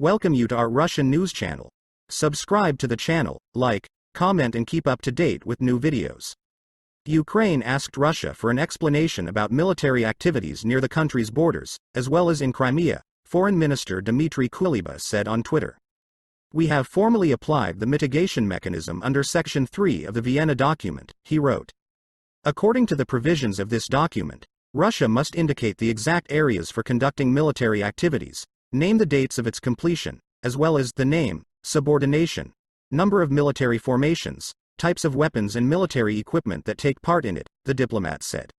welcome you to our Russian news channel. Subscribe to the channel, like, comment and keep up to date with new videos. Ukraine asked Russia for an explanation about military activities near the country's borders, as well as in Crimea, Foreign Minister Dmitry Kuleba said on Twitter. We have formally applied the mitigation mechanism under Section 3 of the Vienna document, he wrote. According to the provisions of this document, Russia must indicate the exact areas for conducting military activities, name the dates of its completion, as well as the name, subordination, number of military formations, types of weapons and military equipment that take part in it, the diplomat said.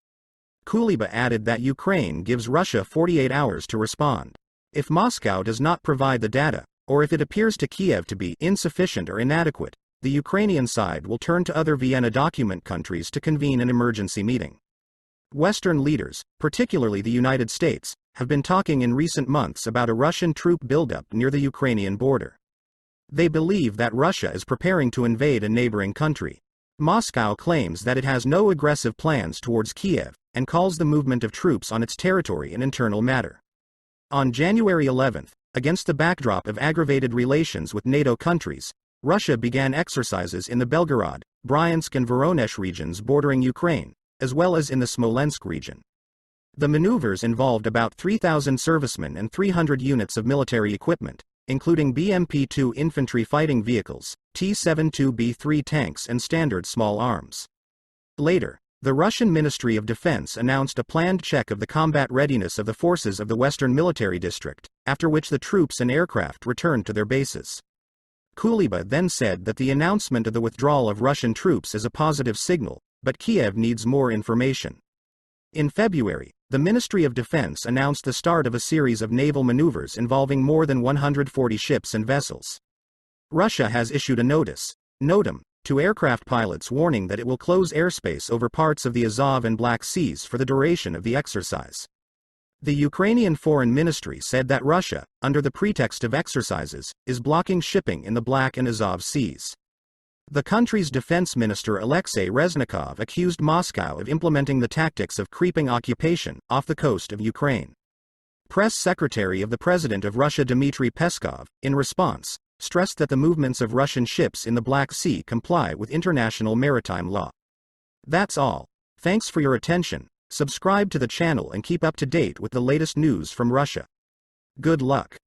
Kuleba added that Ukraine gives Russia 48 hours to respond. If Moscow does not provide the data, or if it appears to Kiev to be insufficient or inadequate, the Ukrainian side will turn to other Vienna document countries to convene an emergency meeting. Western leaders, particularly the United States, have been talking in recent months about a Russian troop buildup near the Ukrainian border. They believe that Russia is preparing to invade a neighboring country. Moscow claims that it has no aggressive plans towards Kiev, and calls the movement of troops on its territory an internal matter. On January 11, against the backdrop of aggravated relations with NATO countries, Russia began exercises in the Belgorod, Bryansk and Voronezh regions bordering Ukraine, as well as in the Smolensk region. The maneuvers involved about 3,000 servicemen and 300 units of military equipment, including BMP-2 infantry fighting vehicles, T-72B3 tanks and standard small arms. Later, the Russian Ministry of Defense announced a planned check of the combat readiness of the forces of the Western Military District, after which the troops and aircraft returned to their bases. Kuleba then said that the announcement of the withdrawal of Russian troops is a positive signal, but Kiev needs more information. In February, the Ministry of Defense announced the start of a series of naval maneuvers involving more than 140 ships and vessels. Russia has issued a notice, NOTAM, to aircraft pilots warning that it will close airspace over parts of the Azov and Black Seas for the duration of the exercise. The Ukrainian Foreign Ministry said that Russia, under the pretext of exercises, is blocking shipping in the Black and Azov Seas. The country's defense minister Alexei Reznikov accused Moscow of implementing the tactics of creeping occupation off the coast of Ukraine. Press Secretary of the President of Russia Dmitry Peskov, in response, stressed that the movements of Russian ships in the Black Sea comply with international maritime law. That's all. Thanks for your attention. Subscribe to the channel and keep up to date with the latest news from Russia. Good luck.